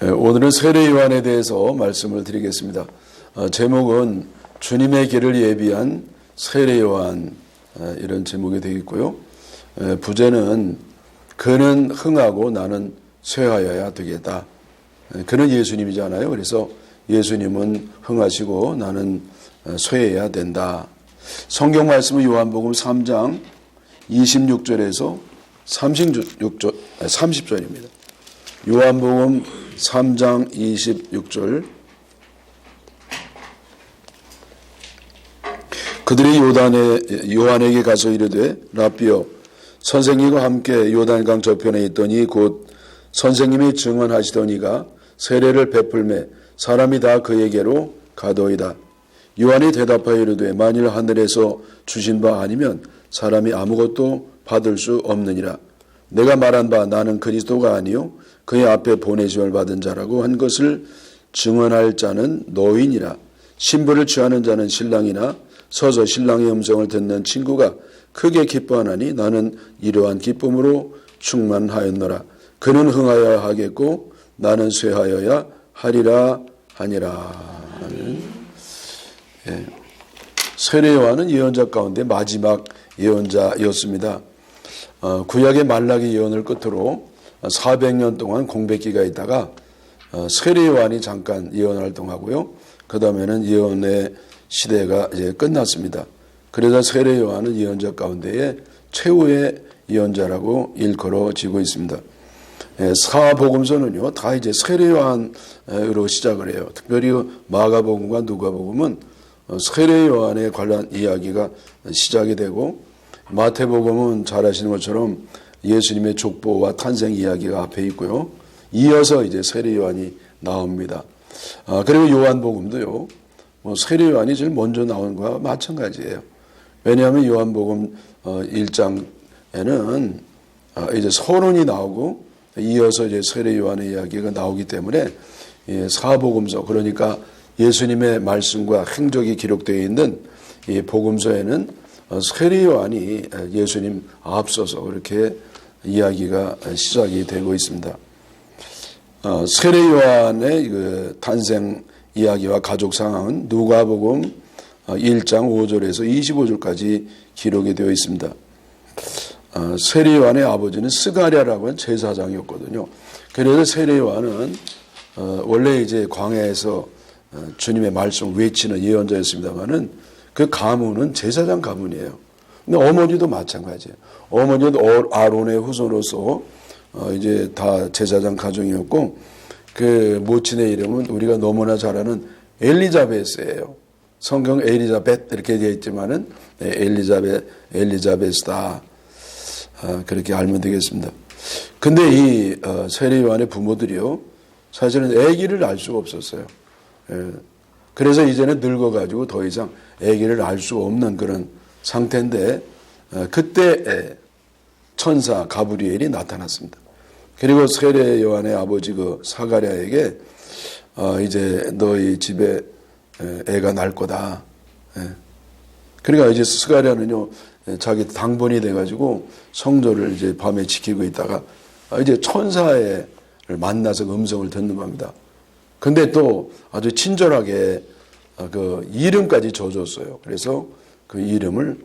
오늘은 세례 요한에 대해서 말씀을 드리겠습니다. 제목은 주님의 길을 예비한 세례 요한, 이런 제목이 되겠고요. 부제는 그는 흥하고 나는 쇠하여야 되겠다. 그는 예수님이잖아요. 그래서 예수님은 흥하시고 나는 쇠해야 된다. 성경 말씀은 요한복음 3장 26절에서 30절입니다. 요한복음 3장 26절. 그들이 요한에게 가서 이르되 라삐여 선생님과 함께 요단강 저편에 있더니 곧 선생님이 증언하시더니가 세례를 베풀매 사람이 다 그에게로 가더이다. 요한이 대답하여 이르되 만일 하늘에서 주신 바 아니면 사람이 아무것도 받을 수 없느니라. 내가 말한 바 나는 그리스도가 아니요 그의 앞에 보내심을 받은 자라고 한 것을 증언할 자는 너희니라. 신부를 취하는 자는 신랑이나 서서 신랑의 음성을 듣는 친구가 크게 기뻐하나니 나는 이러한 기쁨으로 충만하였노라. 그는 흥하여야 하겠고 나는 쇠하여야 하리라 하니라. 세례 요한은 예언자 가운데 마지막 예언자였습니다. 구약의 말라기 예언을 끝으로 400년 동안 공백기가 있다가 세례 요한이 잠깐 예언 활동하고요. 그 다음에는 예언의 시대가 이제 끝났습니다. 그래서 세례 요한은 예언자 가운데의 최후의 예언자라고 일컬어지고 있습니다. 사복음서는요 다 이제 세례 요한으로 시작을 해요. 특별히 마가복음과 누가복음은 세례 요한에 관한 이야기가 시작이 되고, 마태복음은 잘 아시는 것처럼 예수님의 족보와 탄생 이야기가 앞에 있고요. 이어서 이제 세례 요한이 나옵니다. 그리고 요한복음도요, 세례 요한이 제일 먼저 나온 거와 마찬가지예요. 왜냐하면 요한복음 1장에는 이제 서론이 나오고 이어서 이제 세례 요한의 이야기가 나오기 때문에 사복음서, 그러니까 예수님의 말씀과 행적이 기록되어 있는 이 복음서에는 세례 요한이 예수님 앞서서 그렇게 이야기가 시작이 되고 있습니다. 세례 요한의 그 탄생 이야기와 가족 상황은 누가복음 1장 5절에서 25절까지 기록이 되어 있습니다. 세례 요한의 아버지는 스가랴라고 하는 제사장이었거든요. 그래서 세례 요한은 원래 이제 광야에서 주님의 말씀을 외치는 예언자였습니다만은 그 가문은 제사장 가문이에요. 근데 어머니도 마찬가지예요. 어머니도 아론의 후손으로서 이제 다 제사장 가정이었고, 그 모친의 이름은 우리가 너무나 잘 아는 엘리자베스예요. 성경 엘리자벳 이렇게 되어 있지만은 엘리자베스다. 그렇게 알면 되겠습니다. 근데 이 세례 요한의 부모들이요, 사실은 아기를 알 수가 없었어요. 그래서 이제는 늙어가지고 더 이상 아기를 알 수 없는 그런 상태인데, 그때 천사 가브리엘이 나타났습니다. 그리고 세례 요한의 아버지 그 사가랴에게 이제 너희 집에 애가 날 거다. 그러니까 이제 스가랴는요 자기 당번이 돼가지고 성전을 이제 밤에 지키고 있다가 이제 천사를 만나서 음성을 듣는 겁니다. 근데 또 아주 친절하게 그 이름까지 줘줬어요. 그래서 그 이름을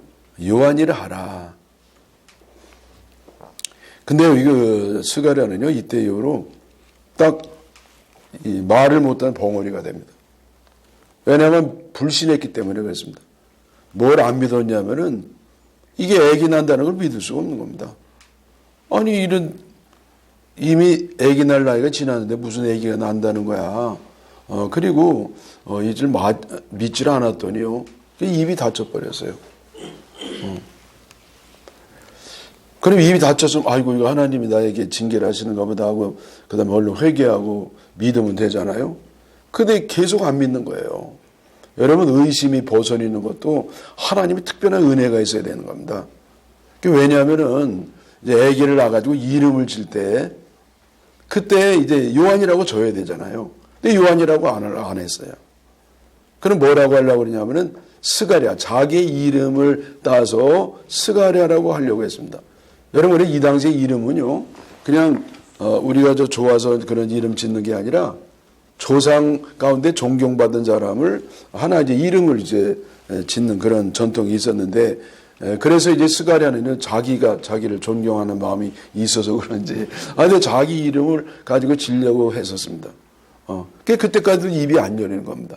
요한이라 하라. 근데 이거 스가랴는요 이때 이후로 딱 이 말을 못하는 벙어리가 됩니다. 왜냐하면 불신했기 때문에 그렇습니다. 뭘 안 믿었냐면은 이게 아기 난다는 걸 믿을 수가 없는 겁니다. 아니 이미 아기 날 나이가 지났는데 무슨 아기가 난다는 거야. 그리고 이들 믿질 않았더니요 입이 닫혀버렸어요. 그럼 입이 닫혔으면 아이고 이거 하나님이 나에게 징계를 하시는가 보다 하고 그 다음에 얼른 회개하고 믿으면 되잖아요. 근데 계속 안 믿는 거예요. 여러분, 의심이 벗어나는 것도 하나님의 특별한 은혜가 있어야 되는 겁니다. 왜냐하면은 이제 아기를 낳아가지고 이름을 질 때 그때 이제 요한이라고 줘야 되잖아요. 근데 요한이라고 안 했어요. 그럼 뭐라고 하려고 그러냐면은 스가랴, 자기의 이름을 따서 스가랴라고 하려고 했습니다. 여러분, 이 당시의 이름은요, 그냥 우리가 저 좋아서 그런 이름 짓는 게 아니라 조상 가운데 존경받은 사람을 하나 이제 이름을 이제 짓는 그런 전통이 있었는데, 그래서 이제 스가랴는 자기가 자기를 존경하는 마음이 있어서 그런지, 근데 자기 이름을 가지고 지려고 했었습니다. 그때까지도 입이 안 열리는 겁니다.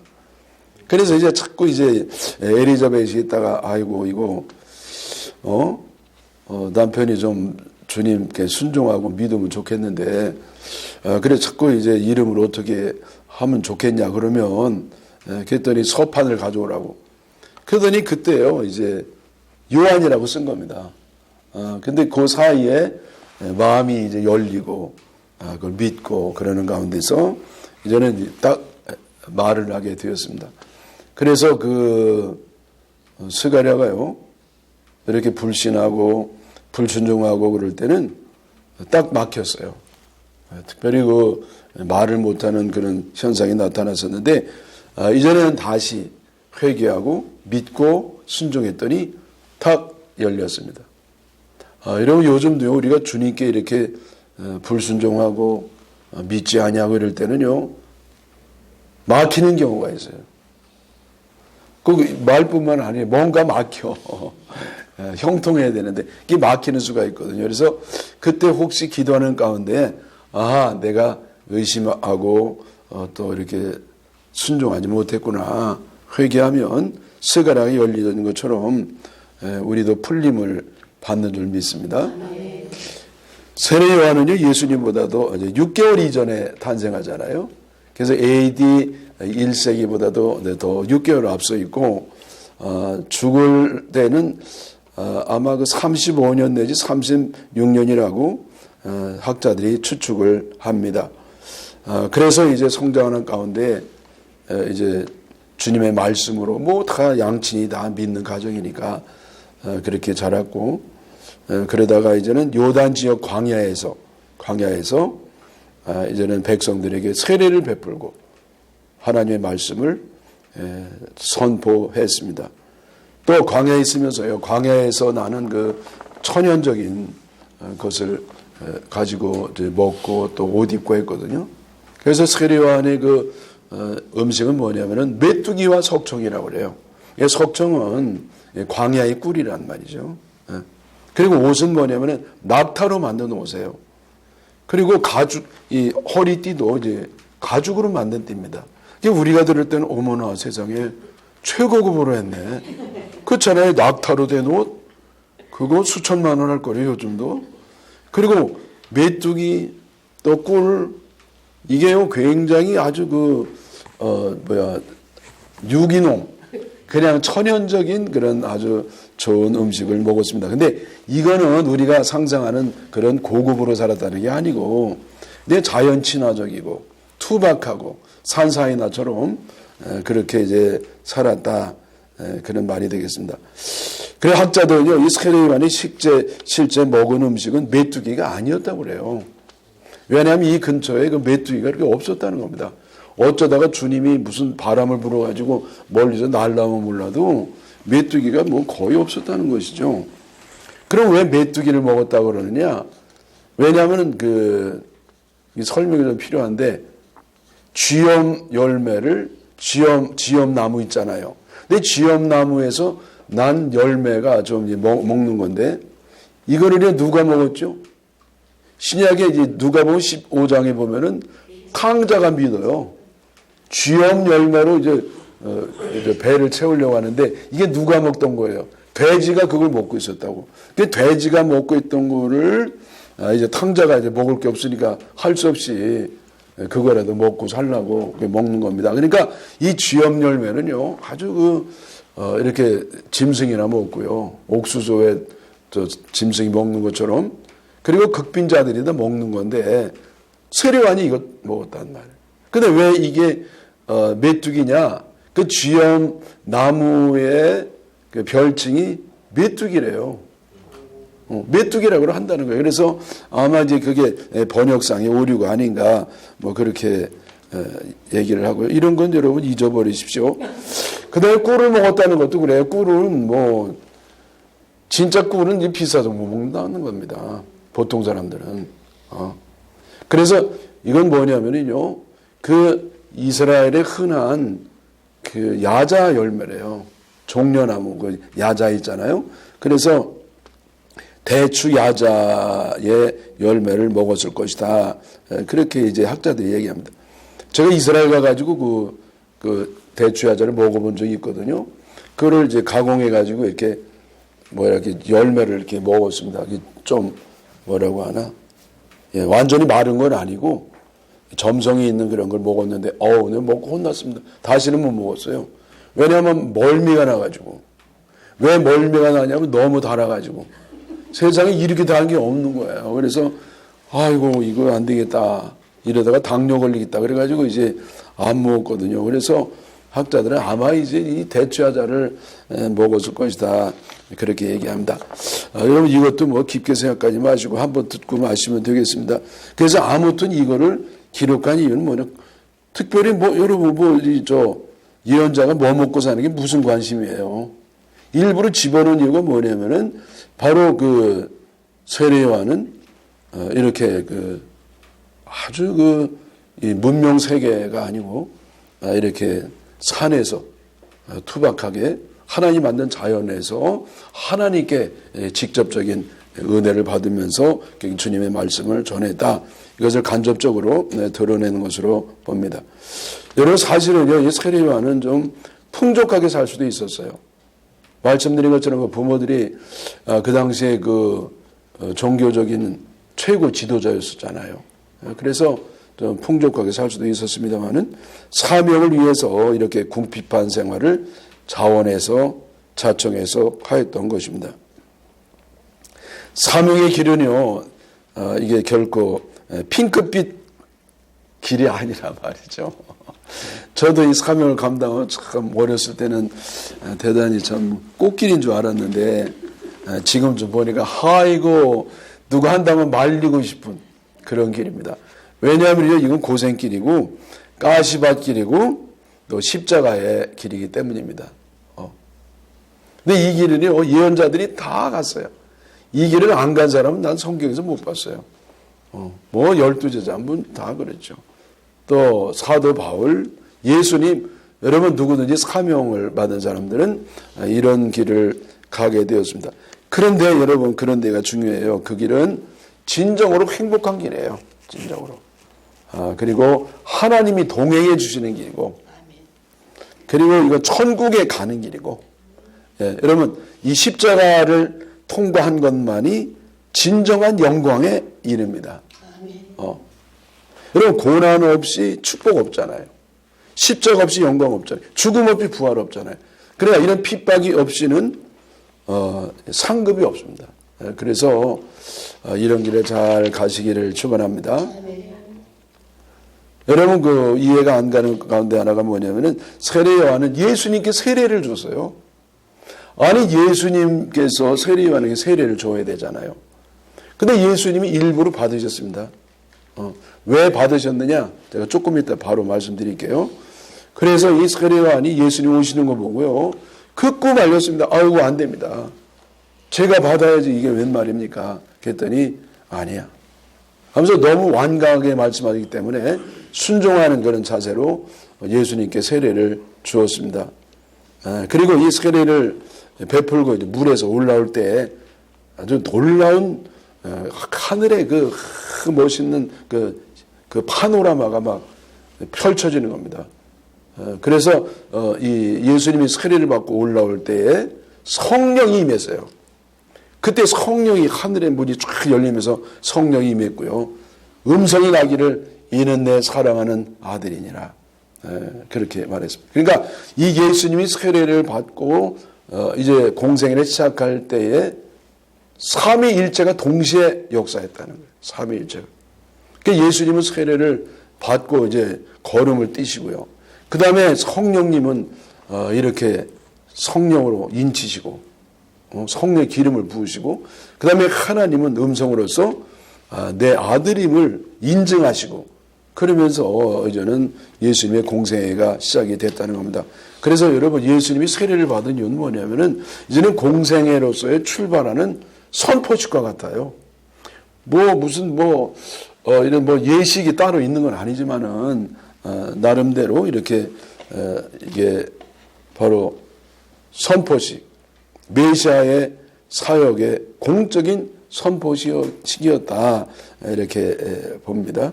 그래서 이제 자꾸 이제 엘리자벳이 있다가, 아이고, 이거, 남편이 좀 주님께 순종하고 믿으면 좋겠는데, 그래 자꾸 이제 이름을 어떻게 하면 좋겠냐 그러면, 그랬더니 서판을 가져오라고. 그러더니 그때요, 이제 요한이라고 쓴 겁니다. 근데 그 사이에 마음이 이제 열리고, 그걸 믿고 그러는 가운데서 이제는 딱 말을 하게 되었습니다. 그래서 그 스가랴가요, 이렇게 불신하고 불순종하고 그럴 때는 딱 막혔어요. 특별히 그 말을 못하는 그런 현상이 나타났었는데, 이전에는 다시 회개하고 믿고 순종했더니 탁 열렸습니다. 이러면 요즘도 우리가 주님께 이렇게 불순종하고 믿지 아니하고 이럴 때는요, 막히는 경우가 있어요. 그 말뿐만 아니에요. 뭔가 막혀. 형통해야 되는데 이게 막히는 수가 있거든요. 그래서 그때 혹시 기도하는 가운데, 내가 의심하고 또 이렇게 순종하지 못했구나, 회개하면 스가랴가 열리는 것처럼 우리도 풀림을 받는 줄 믿습니다. 세례 요한은요, 예수님보다도 6개월 이전에 탄생하잖아요. 그래서 AD 1세기보다도 더 6개월 앞서 있고, 죽을 때는 아마 그 35년 내지 36년이라고 학자들이 추측을 합니다. 그래서 이제 성장하는 가운데 이제 주님의 말씀으로 뭐 다 양친이 다 믿는 가정이니까 그렇게 자랐고, 그러다가 이제는 요단 지역 광야에서 이제는 백성들에게 세례를 베풀고 하나님의 말씀을 선포했습니다. 또 광야에 있으면서요, 광야에서 나는 그 천연적인 것을 가지고 먹고 또 옷 입고 했거든요. 그래서 세례 요한의 그 음식은 뭐냐면은 메뚜기와 석청이라고 그래요. 석청은 광야의 꿀이란 말이죠. 그리고 옷은 뭐냐면은 낙타로 만든 옷이에요. 그리고 가죽, 이 허리띠도 이제 가죽으로 만든 띠입니다. 우리가 들을 때는 어머나 세상에 최고급으로 했네. 그렇잖아요. 낙타로 된 옷, 그거 수천만 원 할 거래요, 요즘도. 그리고 메뚜기, 또 꿀, 이게요, 굉장히 아주 유기농, 그냥 천연적인 그런 아주 좋은 음식을 먹었습니다. 근데 이거는 우리가 상상하는 그런 고급으로 살았다는 게 아니고, 내 자연 친화적이고, 투박하고, 산사이나처럼 그렇게 이제 살았다. 그런 말이 되겠습니다. 그래 학자들은요, 이 세례 요한이 실제 먹은 음식은 메뚜기가 아니었다고 그래요. 왜냐하면 이 근처에 그 메뚜기가 그렇게 없었다는 겁니다. 어쩌다가 주님이 무슨 바람을 불어가지고 멀리서 날라오면 몰라도 메뚜기가 뭐 거의 없었다는 것이죠. 그럼 왜 메뚜기를 먹었다고 그러느냐? 왜냐하면 설명이 좀 필요한데, 쥐엄 열매를, 쥐엄나무 있잖아요. 근데 쥐엄나무에서 난 열매가 좀 먹는 건데, 이거를 누가 먹었죠? 신약에 이제 누가복음 15장에 보면은 탕자가 믿어요. 쥐엄 열매로 이제 배를 채우려고 하는데, 이게 누가 먹던 거예요? 돼지가 그걸 먹고 있었다고. 근데 돼지가 먹고 있던 거를 이제 탕자가 이제 먹을 게 없으니까 할 수 없이 그거라도 먹고 살라고 먹는 겁니다. 그러니까 이 쥐엄 열매는요, 아주 이렇게 짐승이나 먹고요, 옥수수에 짐승이 먹는 것처럼, 그리고 극빈자들이 다 먹는 건데, 세례 요한이 이거 먹었단 말이에요. 근데 왜 이게 메뚜기냐? 그 쥐엄 나무의 그 별칭이 메뚜기래요. 메뚜기라고 한다는 거예요. 그래서 아마 이제 그게 번역상의 오류가 아닌가, 뭐 그렇게 얘기를 하고요. 이런 건 여러분 잊어버리십시오. 그 다음에 꿀을 먹었다는 것도 그래요. 꿀은 뭐, 진짜 꿀은 비싸서 못 먹는다는 겁니다. 보통 사람들은. 그래서 이건 뭐냐면요, 그 이스라엘의 흔한 그 야자 열매래요. 종려나무 그 야자 있잖아요. 그래서 대추 야자의 열매를 먹었을 것이다. 그렇게 이제 학자들이 얘기합니다. 제가 이스라엘 가가지고 그 대추 야자를 먹어본 적이 있거든요. 그거를 이제 가공해가지고 이렇게 이렇게 열매를 이렇게 먹었습니다. 좀 뭐라고 하나? 예, 완전히 마른 건 아니고 점성이 있는 그런 걸 먹었는데, 내가 먹고 혼났습니다. 다시는 못 먹었어요. 왜냐하면 멀미가 나가지고. 왜 멀미가 나냐면 너무 달아가지고. 세상에 이렇게 단 게 없는 거예요. 그래서 아이고 이거 안 되겠다. 이러다가 당뇨 걸리겠다. 그래가지고 이제 안 먹었거든요. 그래서 학자들은 아마 이제 이 대추야자를 먹었을 것이다. 그렇게 얘기합니다. 여러분 이것도 뭐 깊게 생각하지 마시고 한번 듣고 마시면 되겠습니다. 그래서 아무튼 이거를 기록한 이유는 뭐냐. 특별히 여러분 예언자가 뭐 먹고 사는 게 무슨 관심이에요. 일부러 집어넣은 이유가 뭐냐면은 바로 그 세례요한은 이렇게 아주 이 문명 세계가 아니고 이렇게 산에서 투박하게 하나님 만든 자연에서 하나님께 직접적인 은혜를 받으면서 주님의 말씀을 전했다. 이것을 간접적으로 드러내는 것으로 봅니다. 여러분 사실은요, 이 세례요한은 좀 풍족하게 살 수도 있었어요. 말씀드린 것처럼 부모들이 그 당시에 종교적인 최고 지도자였었잖아요. 그래서 좀 풍족하게 살 수도 있었습니다만은 사명을 위해서 이렇게 궁핍한 생활을 자원해서 자청해서 하였던 것입니다. 사명의 길은요, 이게 결코 핑크빛 길이 아니라 말이죠. 저도 이 사명을 감당하고 참 어렸을 때는 대단히 참 꽃길인 줄 알았는데 지금 좀 보니까 아이고 누가 한다면 말리고 싶은 그런 길입니다. 왜냐하면 이건 고생길이고 가시밭길이고 또 십자가의 길이기 때문입니다. 근데 이 길은요 예언자들이 다 갔어요. 이 길을 안 간 사람은 난 성경에서 못 봤어요. 12제자분 다 그랬죠. 또 사도 바울, 예수님, 여러분 누구든지 사명을 받은 사람들은 이런 길을 가게 되었습니다. 그런데 여러분 그런 데가 중요해요. 그 길은 진정으로 행복한 길이에요. 진정으로. 그리고 하나님이 동행해 주시는 길이고, 그리고 이거 천국에 가는 길이고, 여러분 이 십자가를 통과한 것만이 진정한 영광에 이릅니다. 여러분 고난 없이 축복 없잖아요. 십자가 없이 영광 없잖아요. 죽음 없이 부활 없잖아요. 그러나 이런 핍박이 없이는 상급이 없습니다. 그래서 이런 길에 잘 가시기를 축원합니다. 여러분 이해가 안 가는 가운데 하나가 뭐냐면은 세례요한은 예수님께 세례를 줬어요. 아니 예수님께서 세례요한에게 세례를 줘야 되잖아요. 근데 예수님이 일부러 받으셨습니다. 왜 받으셨느냐? 제가 조금 이따 바로 말씀드릴게요. 그래서 이 세례요한이 예수님 오시는 거 보고요. 극구 말렸습니다. 아이고 안 됩니다. 제가 받아야지 이게 웬 말입니까? 그랬더니 아니야. 하면서 너무 완강하게 말씀하기 때문에 순종하는 그런 자세로 예수님께 세례를 주었습니다. 그리고 이 세례를 베풀고 물에서 올라올 때 아주 놀라운 하늘의 그 멋있는 그 파노라마가 막 펼쳐지는 겁니다. 그래서 이 예수님이 세례를 받고 올라올 때에 성령이 임했어요. 그때 성령이 하늘의 문이 쫙 열리면서 성령이 임했고요. 음성이 나기를 이는 내 사랑하는 아들이니라. 그렇게 말했습니다. 그러니까 이 예수님이 세례를 받고 이제 공생애를 시작할 때에 삼위일체가 동시에 역사했다는 거예요. 삼위일체가. 그러니까 예수님은 세례를 받고 이제 걸음을 띄시고요. 그 다음에 성령님은 이렇게 성령으로 인치시고 성령의 기름을 부으시고, 그 다음에 하나님은 음성으로서 내 아들임을 인증하시고, 그러면서 이제는 예수님의 공생애가 시작이 됐다는 겁니다. 그래서 여러분 예수님이 세례를 받은 이유는 뭐냐면은 이제는 공생애로서의 출발하는 선포식과 같아요. 무슨 이런 뭐 예식이 따로 있는 건 아니지만은 나름대로 이렇게 이게 바로 선포식, 메시아의 사역의 공적인 선포식이었다 이렇게 봅니다.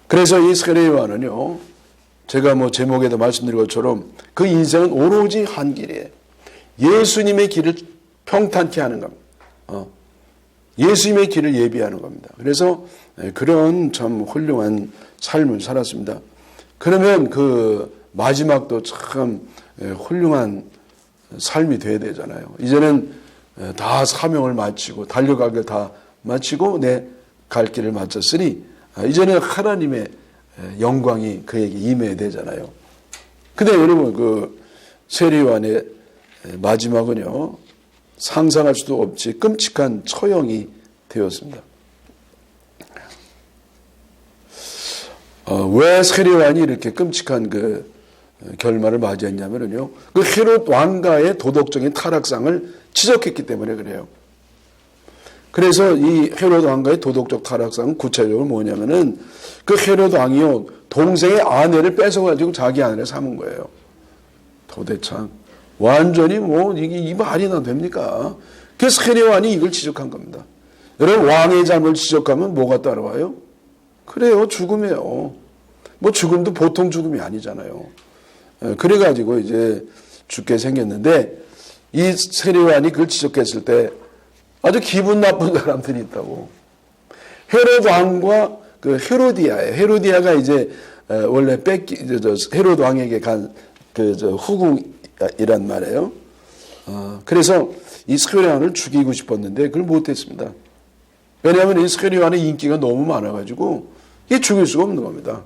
그래서 이 세례요한은요, 제가 뭐 제목에도 말씀드린 것처럼 그 인생은 오로지 한 길이에요. 예수님의 길을 평탄케 하는 겁니다. 예수님의 길을 예비하는 겁니다. 그래서 그런 참 훌륭한 삶을 살았습니다. 그러면 그 마지막도 참 훌륭한 삶이 돼야 되잖아요. 이제는 다 사명을 마치고 달려가길 다 마치고 내 갈 길을 마쳤으니 이제는 하나님의 영광이 그에게 임해야 되잖아요. 근데 여러분 그 세례요한의 마지막은요, 상상할 수도 없이 끔찍한 처형이 되었습니다. 왜 세례요한이 이렇게 끔찍한 그 결말을 맞이했냐면요, 그 헤롯 왕가의 도덕적인 타락상을 지적했기 때문에 그래요. 그래서 이 헤롯 왕가의 도덕적 타락상은 구체적으로 뭐냐면은 그 헤롯 왕이요, 동생의 아내를 뺏어가지고 자기 아내를 삼은 거예요. 도대체 완전히 뭐 이게 이 말이나 됩니까? 그래서 세례요한이 이걸 지적한 겁니다. 여러분, 왕의 잘못을 지적하면 뭐가 따라와요? 그래요, 죽음이에요. 뭐 죽음도 보통 죽음이 아니잖아요. 그래가지고 이제 죽게 생겼는데, 이 세례요한이 그걸 지적했을 때 아주 기분 나쁜 사람들이 있다고. 헤롯 왕과 그 헤로디아예요. 헤로디아가 이제 원래 헤롯 왕에게 간 그 후궁이란 말이에요. 그래서 이 세례요한을 죽이고 싶었는데 그걸 못했습니다. 왜냐하면 이 세례요한의 인기가 너무 많아가지고 이게 죽일 수가 없는 겁니다.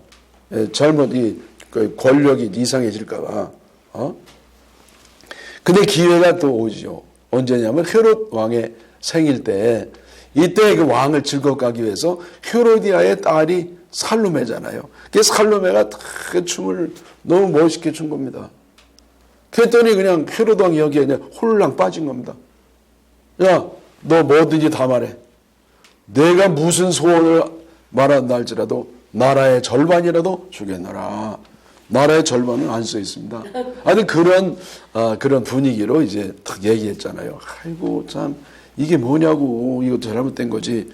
잘못 이 권력이 이상해질까봐. 근데 기회가 또 오죠. 언제냐면 헤롯 왕의 생일 때, 이때 그 왕을 즐겁게 하기 위해서 헤로디아의 딸이 살로메잖아요. 그 살로메가 그 춤을 너무 멋있게 춘 겁니다. 그랬더니 그냥 헤롯 왕이 여기에 그냥 홀랑 빠진 겁니다. 야, 너 뭐든지 다 말해. 내가 무슨 소원을 말한다 할지라도 나라의 절반이라도 주겠노라. 나라의 절반은 안 써 있습니다. 아니 그런 분위기로 이제 딱 얘기했잖아요. 아이고 참 이게 뭐냐고, 이거 잘못된 거지.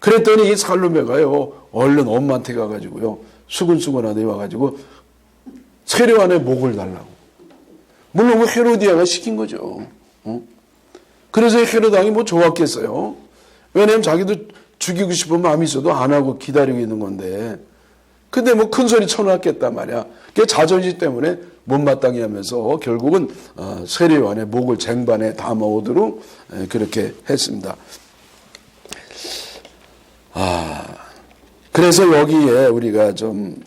그랬더니 이 살로메가요, 얼른 엄마한테 가가지고요, 수근수근하게 와가지고 세례요한의 목을 달라고. 물론 그 헤로디아가 시킨 거죠. 그래서 헤롯 왕이 뭐 좋았겠어요. 왜냐하면 자기도 죽이고 싶은 마음이 있어도 안 하고 기다리고 있는 건데. 근데 뭐 큰 소리 쳐놨겠단 말이야. 그게 자존심 때문에 못마땅해 하면서 결국은 세례요한의 목을 쟁반에 담아오도록 그렇게 했습니다. 그래서 여기에 우리가 좀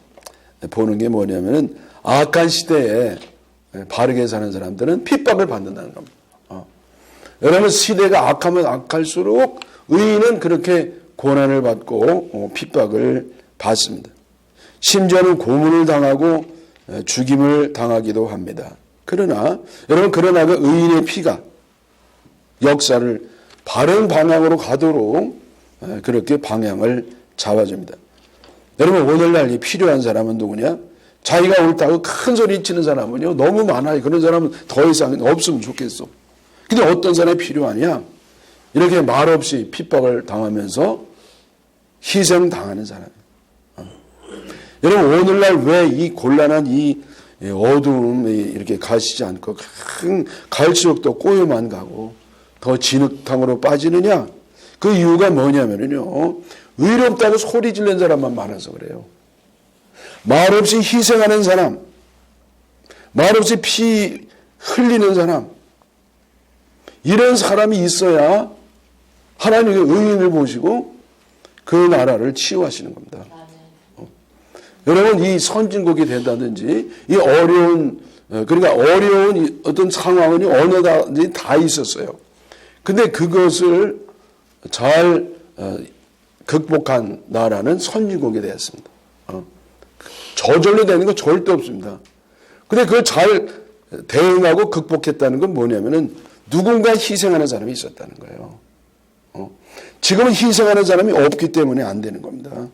보는 게 뭐냐면은 악한 시대에 바르게 사는 사람들은 핍박을 받는다는 겁니다. 여러분, 시대가 악하면 악할수록 의인은 그렇게 고난을 받고 핍박을 받습니다. 심지어는 고문을 당하고 죽임을 당하기도 합니다. 그러나 여러분, 그러나 그 의인의 피가 역사를 바른 방향으로 가도록 그렇게 방향을 잡아줍니다. 여러분, 오늘날 이 필요한 사람은 누구냐? 자기가 옳다고 큰 소리 치는 사람은요 너무 많아요. 그런 사람은 더 이상 없으면 좋겠어. 근데 어떤 사람이 필요하냐? 이렇게 말없이 핍박을 당하면서 희생당하는 사람. 여러분, 오늘날 왜 이 곤란한 이 어두움이 이렇게 가시지 않고 갈수록 더 꼬여만 가고 더 진흙탕으로 빠지느냐? 그 이유가 뭐냐면요, 의롭다고 소리 지르는 사람만 많아서 그래요. 말없이 희생하는 사람, 말없이 피 흘리는 사람, 이런 사람이 있어야 하나님의 의인을 보시고 그 나라를 치유하시는 겁니다. 여러분, 이 선진국이 된다든지 이 어려운, 그러니까 어려운 어떤 상황은 어느든지 다 있었어요. 근데 그것을 잘 극복한 나라는 선진국이 되었습니다. 저절로 되는 건 절대 없습니다. 근데 그걸 잘 대응하고 극복했다는 건 뭐냐면은 누군가 희생하는 사람이 있었다는 거예요. 지금은 희생하는 사람이 없기 때문에 안 되는 겁니다.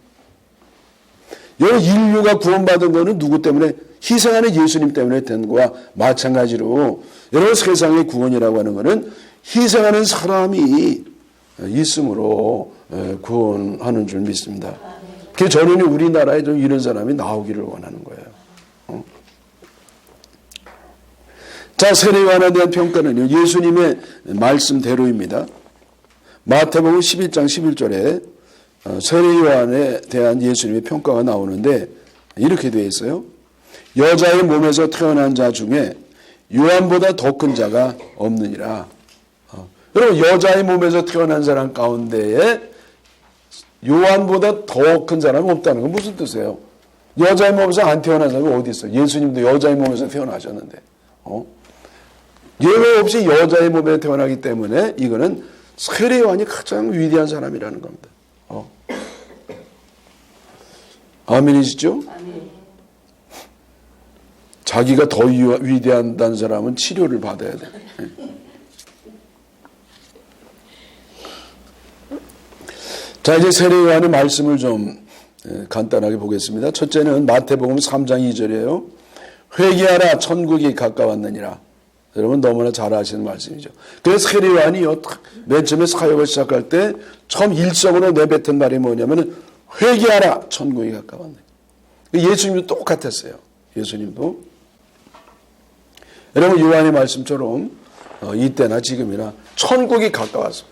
여러분 인류가 구원받은 거는 누구 때문에? 희생하는 예수님 때문에 된 거와 마찬가지로 여러분 세상의 구원이라고 하는 거는 희생하는 사람이 있으므로 구원하는 줄 믿습니다. 그래서 저는 우리나라에 좀 이런 사람이 나오기를 원하는 거예요. 자, 세례 요한에 대한 평가는요, 예수님의 말씀대로입니다. 마태복음 11장 11절에 세례 요한에 대한 예수님의 평가가 나오는데 이렇게 되어 있어요. 여자의 몸에서 태어난 자 중에 요한보다 더 큰 자가 없느니라. 여러분 여자의 몸에서 태어난 사람 가운데에 요한보다 더 큰 사람은 없다는 건 무슨 뜻이에요? 여자의 몸에서 안 태어난 사람이 어디 있어요? 예수님도 여자의 몸에서 태어나셨는데 예외 없이 여자의 몸에 태어나기 때문에 이거는 세례 요한이 가장 위대한 사람이라는 겁니다. 아멘이시죠? 아멘. 자기가 더 위대하다는 사람은 치료를 받아야 돼. 자, 이제 세례 요한의 말씀을 좀 간단하게 보겠습니다. 첫째는 마태복음 3장 2절이에요. 회개하라 천국이 가까웠느니라. 여러분 너무나 잘 아시는 말씀이죠. 그래서 세례 요한이요, 맨 처음에 사역을 시작할 때 처음 일성으로 내뱉은 말이 뭐냐면 회개하라 천국이 가까웠네. 예수님도 똑같았어요. 예수님도. 여러분 요한의 말씀처럼 이때나 지금이나 천국이 가까웠어.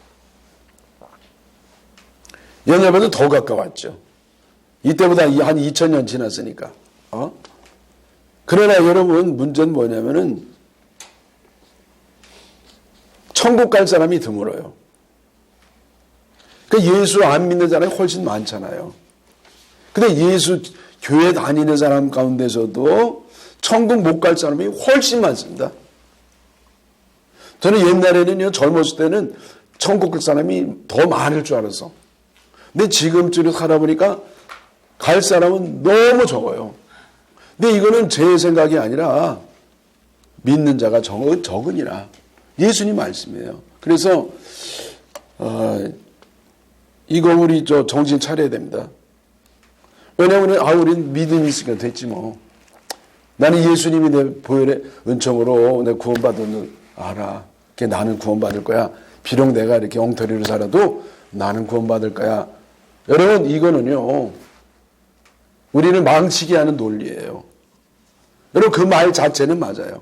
옛날보다 더 가까웠죠. 이때보다 한 2000년 지났으니까. 그러나 여러분 문제는 뭐냐면은 천국 갈 사람이 드물어요. 그러니까 예수 안 믿는 사람이 훨씬 많잖아요. 근데 예수 교회 다니는 사람 가운데서도 천국 못 갈 사람이 훨씬 많습니다. 저는 옛날에는요, 젊었을 때는 천국 갈 사람이 더 많을 줄 알았어. 근데 지금쯤에 살아보니까 갈 사람은 너무 적어요. 근데 이거는 제 생각이 아니라 믿는 자가 적으니라. 예수님 말씀이에요. 그래서 이거 우리 정신 차려야 됩니다. 왜냐하면 우리는 믿음이 있으니까 됐지 뭐. 나는 예수님이 내 보혈의 은총으로 내 구원받은 줄 알아. 나는 구원받을 거야. 비록 내가 이렇게 엉터리로 살아도 나는 구원받을 거야. 여러분 이거는요, 우리는 망치게 하는 논리예요. 여러분 그 말 자체는 맞아요.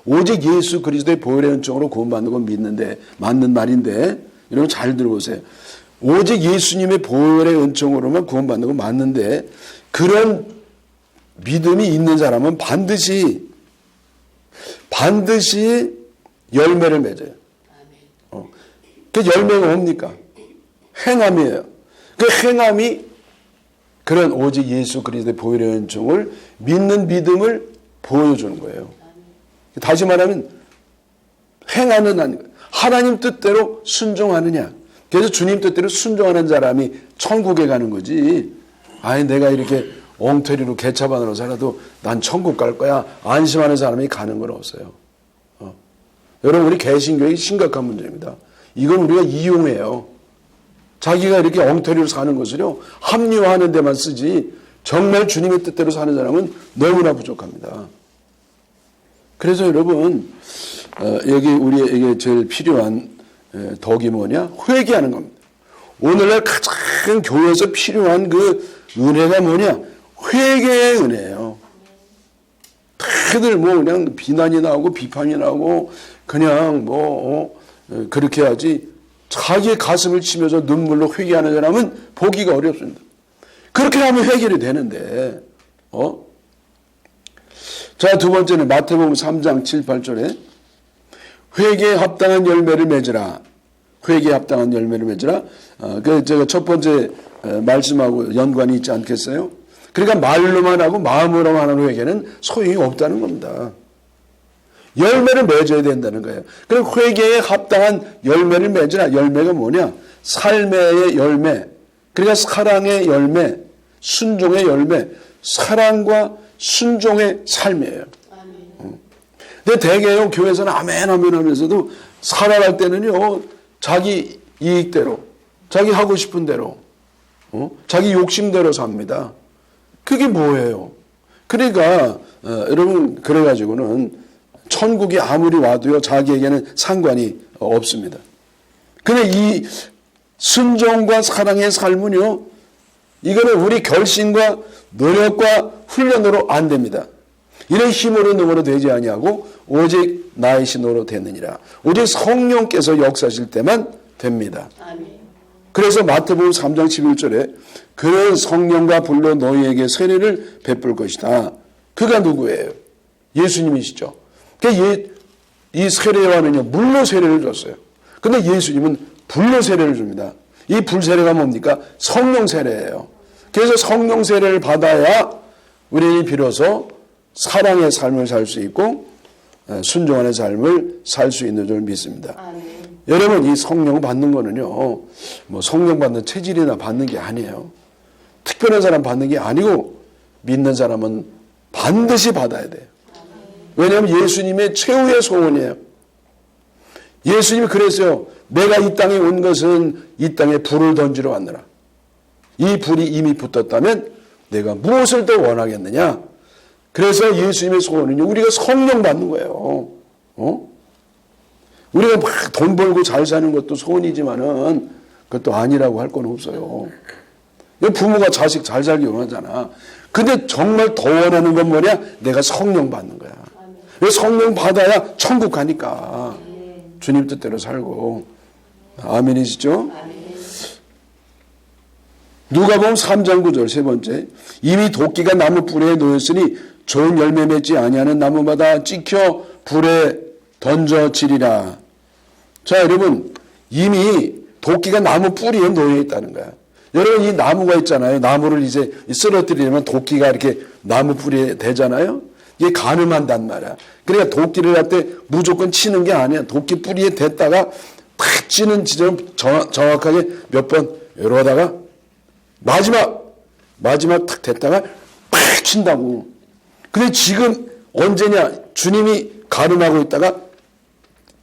오직 예수 그리스도의 보혈의 은총으로 구원받는 건 믿는데 맞는 말인데, 여러분 잘 들어보세요. 오직 예수님의 보혈의 은총으로만 구원받는 건 맞는데 그런 믿음이 있는 사람은 반드시 열매를 맺어요. 그 열매가 뭡니까? 행함이에요. 그 행함이 그런 오직 예수 그리스도의 보혈의 은총을 믿는 믿음을 보여주는 거예요. 다시 말하면 행하는 하나님 뜻대로 순종하느냐. 그래서 주님 뜻대로 순종하는 사람이 천국에 가는 거지. 내가 이렇게 엉터리로 개차반으로 살아도 난 천국 갈 거야. 안심하는 사람이 가는 건 없어요. 여러분 우리 개신교의 심각한 문제입니다. 이건 우리가 이용해요. 자기가 이렇게 엉터리로 사는 것을요, 합리화하는 데만 쓰지 정말 주님의 뜻대로 사는 사람은 너무나 부족합니다. 그래서 여러분 여기 우리에게 제일 필요한 덕이 뭐냐? 회개하는 겁니다. 오늘날 가장 교회에서 필요한 그 은혜가 뭐냐? 회개의 은혜예요. 다들 그냥 비난이 나오고 비판이 나오고 그냥 그렇게 하지, 자기의 가슴을 치면서 눈물로 회개하는 사람은 보기가 어렵습니다. 그렇게 하면 해결이 되는데, 자, 두 번째는 마태복음 3장 7, 8절에 회개에 합당한 열매를 맺으라. 회개에 합당한 열매를 맺으라. 제가 첫 번째 말씀하고 연관이 있지 않겠어요? 그러니까 말로만 하고 마음으로만 하는 회개는 소용이 없다는 겁니다. 열매를 맺어야 된다는 거예요. 그럼 회개에 합당한 열매를 맺으라. 열매가 뭐냐? 삶의 열매. 그러니까 사랑의 열매, 순종의 열매, 사랑과 순종의 삶이에요. 근데 대개요, 교회에서는 아멘 하면서도 살아갈 때는요, 자기 이익대로, 자기 하고 싶은 대로, 자기 욕심대로 삽니다. 그게 뭐예요? 그러니까 여러분 그래가지고는 천국이 아무리 와도요 자기에게는 상관이 없습니다. 근데 이 순종과 사랑의 삶은요 이거는 우리 결심과 노력과 훈련으로 안 됩니다. 이런 힘으로 능으로 되지 아니하고 오직 나의 신으로 되느니라. 오직 성령께서 역사하실 때만 됩니다. 그래서 마태복음 3장 11절에 그런 성령과 불로 너희에게 세례를 베풀 것이다. 그가 누구예요? 예수님이시죠. 이 세례와는요 물로 세례를 줬어요. 근데 예수님은 불로 세례를 줍니다. 이 불세례가 뭡니까? 성령 세례예요. 그래서 성령 세례를 받아야 우리는 비로소 사랑의 삶을 살 수 있고 순종하는 삶을 살 수 있는 줄 믿습니다. 여러분 이 성령 받는 거는요 뭐 성령 받는 체질이나 받는 게 아니에요. 특별한 사람 받는 게 아니고 믿는 사람은 반드시 받아야 돼요. 왜냐하면 예수님의 최후의 소원이에요. 예수님이 그랬어요. 내가 이 땅에 온 것은 이 땅에 불을 던지러 왔느라. 이 불이 이미 붙었다면 내가 무엇을 더 원하겠느냐. 그래서 예수님의 소원은요 우리가 성령 받는 거예요. 우리가 막 돈 벌고 잘 사는 것도 소원이지만은 그것도 아니라고 할 건 없어요. 부모가 자식 잘 살기 원하잖아. 근데 정말 더 원하는 건 뭐냐? 내가 성령 받는 거야. 왜 성령 받아야 천국 가니까. 주님 뜻대로 살고. 아멘이시죠? 누가복음 3장 9절 세 번째. 이미 도끼가 나무 뿌리에 놓였으니 좋은 열매 맺지 아니하는 나무마다 찍혀 불에 던져지리라. 자, 여러분 이미 도끼가 나무 뿌리에 놓여 있다는 거야. 여러분 이 나무가 있잖아요. 나무를 이제 쓰러뜨리려면 도끼가 이렇게 나무 뿌리에 대잖아요. 이게 가늠한단 말이야. 그러니까 도끼를 할 때 무조건 치는 게 아니야. 도끼 뿌리에 댔다가 탁 치는 지점 정확하게 몇 번 이러다가 마지막 탁 댔다가 팍 친다고. 근데 지금 언제냐? 주님이 가늠하고 있다가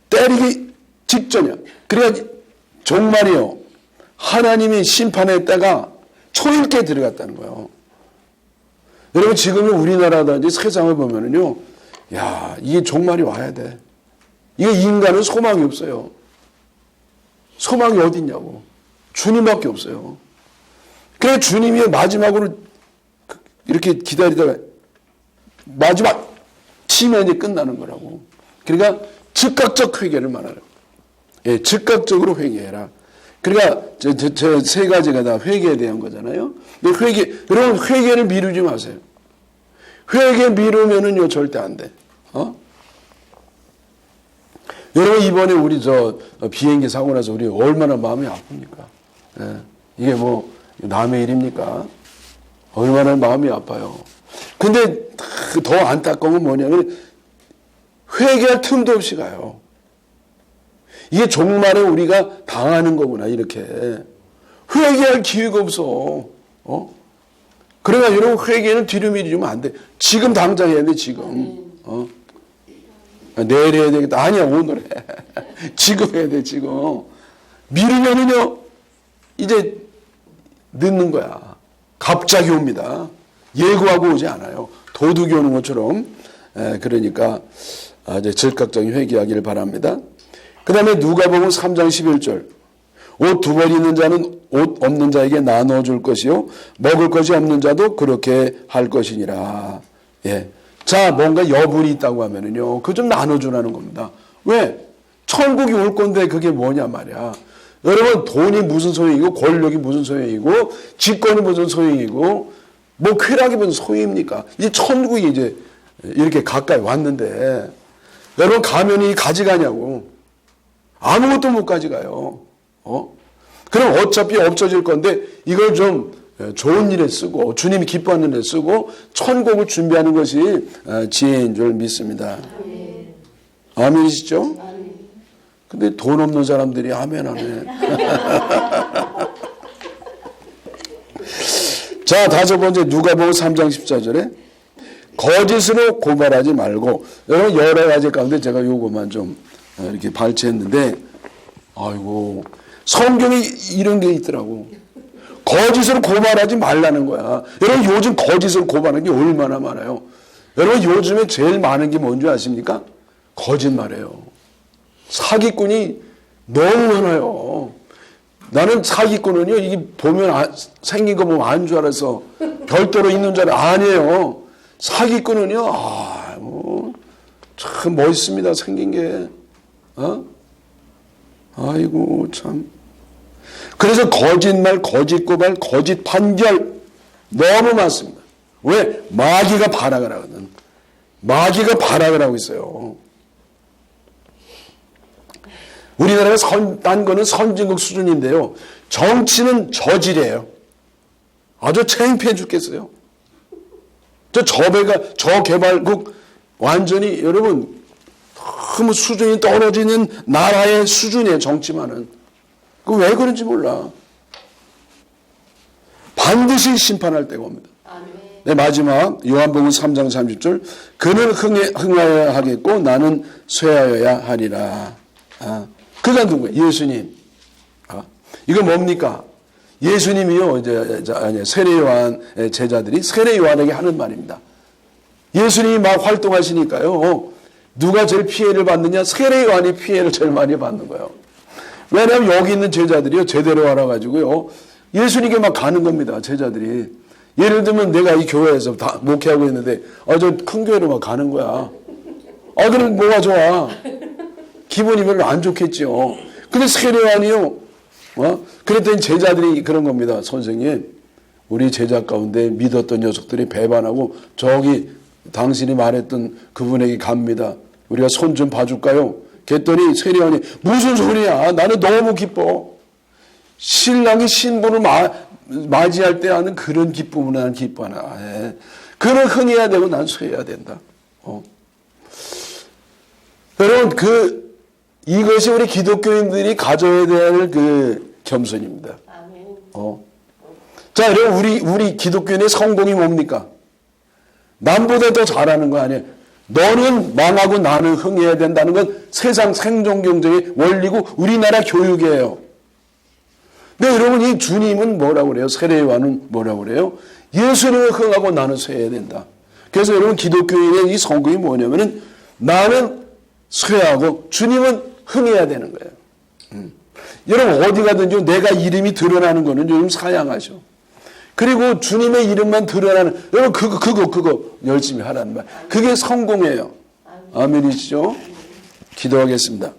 때리기 직전이야. 그러니까 정말이요. 하나님이 심판의 때가 초읽게 들어갔다는 거예요. 여러분 지금 우리나라든지 세상을 보면은요. 야, 이게 종말이 와야 돼. 이게 인간은 소망이 없어요. 소망이 어디 있냐고. 주님밖에 없어요. 그래 주님이 마지막으로 이렇게 기다리다가 마지막 치면 이제 끝나는 거라고. 그러니까 즉각적 회개를 말하는 거예요. 예, 즉각적으로 회개해라. 그러니까 저 세 가지가 다 회개에 대한 거잖아요. 여러분 회개를 미루지 마세요. 회개 미루면은요 절대 안 돼. 여러분 이번에 우리 저 비행기 사고 나서 우리 얼마나 마음이 아픕니까? 예, 이게 뭐 남의 일입니까? 얼마나 마음이 아파요. 근데 더 안타까운 건 뭐냐면 회개할 틈도 없이 가요. 이게 종말에 우리가 당하는 거구나 이렇게. 회개할 기회가 없어. 그러니까 여러분 회개는 뒤로 미루면 안 돼. 지금 당장 해야 돼 지금. 내일 해야 되겠다. 아니야 오늘 해. 지금 해야 돼 지금. 미루면은요 이제 늦는 거야. 갑자기 옵니다. 예고하고 오지 않아요. 도둑이 오는 것처럼. 그러니까 이제 즉각적인 회개하기를 바랍니다. 그 다음에 누가복음 3장 11절. 옷 두 벌 있는 자는 옷 없는 자에게 나눠줄 것이요 먹을 것이 없는 자도 그렇게 할 것이니라. 예. 자, 뭔가 여분이 있다고 하면은요 그거 좀 나눠주라는 겁니다. 왜? 천국이 올 건데 그게 뭐냐 말이야. 여러분 돈이 무슨 소용이고 권력이 무슨 소용이고 직권이 무슨 소용이고 뭐 쾌락이 무슨 소용입니까? 이제 천국이 이제 이렇게 가까이 왔는데 여러분 가면이 가져가냐고. 아무것도 못 가져가요. 그럼 어차피 없어질 건데 이걸 좀 좋은 일에 쓰고 주님이 기뻐하는 일에 쓰고 천국을 준비하는 것이 지혜인 줄 믿습니다. 아멘이시죠? 근데 돈 없는 사람들이 아멘 하네. 자, 다섯 번째 누가복음 3장 14절에 거짓으로 고발하지 말고. 여러분 여러 가지 가운데 제가 요거만 좀 이렇게 발췌했는데 아이고 성경에 이런 게 있더라고. 거짓으로 고발하지 말라는 거야. 여러분 요즘 거짓으로 고발하는 게 얼마나 많아요. 여러분 요즘에 제일 많은 게 뭔지 아십니까? 거짓말이에요. 사기꾼이 너무 많아요. 나는 사기꾼은요, 이게 보면 생긴 거 보면 안 줄 알아서 별도로 있는 줄 아니에요. 사기꾼은요, 참 멋있습니다. 생긴 게. 아이고, 참. 그래서 거짓말, 거짓 고발, 거짓 판결 너무 많습니다. 왜? 마귀가 발악을 하거든. 마귀가 발악을 하고 있어요. 우리나라가 딴 거는 선진국 수준인데요. 정치는 저질이에요. 아주 창피해 죽겠어요. 저개발국 완전히 여러분 너무 수준이 떨어지는 나라의 수준이에요. 정치만은. 그 왜 그런지 몰라. 반드시 심판할 때가 옵니다. 네, 마지막 요한복음 3장 30절 그는 흥하여야 하겠고 나는 쇠하여야 하리라. 그가 누구예요? 예수님. 이거 뭡니까? 예수님이요, 세례 요한 제자들이 세례 요한에게 하는 말입니다. 예수님이 막 활동하시니까요, 누가 제일 피해를 받느냐? 세례 요한이 피해를 제일 많이 받는 거예요. 왜냐하면 여기 있는 제자들이요, 제대로 알아가지고요, 예수님께 막 가는 겁니다, 제자들이. 예를 들면 내가 이 교회에서 다 목회하고 있는데, 저 큰 교회로 막 가는 거야. 그럼 뭐가 좋아? 기분이 별로 안 좋겠죠. 근데 세례요한이요. 그랬더니 제자들이 그런 겁니다. 선생님, 우리 제자 가운데 믿었던 녀석들이 배반하고 저기 당신이 말했던 그분에게 갑니다. 우리가 손 좀 봐줄까요? 그랬더니 세례요한이 무슨 소리야. 나는 너무 기뻐. 신랑이 신부를 맞이할 때 하는 그런 기쁨을 나는 기뻐하나. 그는 흥해야 되고 난 쇠해야 된다. 여러분 이것이 우리 기독교인들이 가져야 될 그 겸손입니다. 자, 여러분 우리 기독교인의 성공이 뭡니까? 남보다 더 잘하는 거 아니에요. 너는 망하고 나는 흥해야 된다는 건 세상 생존 경쟁의 원리고 우리나라 교육이에요. 근데 여러분 이 주님은 뭐라고 그래요? 세례 요한은 뭐라고 그래요? 예수님은 흥하고 나는 쇠해야 된다. 그래서 여러분 기독교인의 이 성공이 뭐냐면은 나는 쇠하고 주님은 흥해야 되는 거예요. 여러분 어디 가든지 내가 이름이 드러나는 거는 요즘 사양하죠. 그리고 주님의 이름만 드러나는 여러분 그거 열심히 하라는 말. 그게 성공이에요. 아멘이시죠? 기도하겠습니다.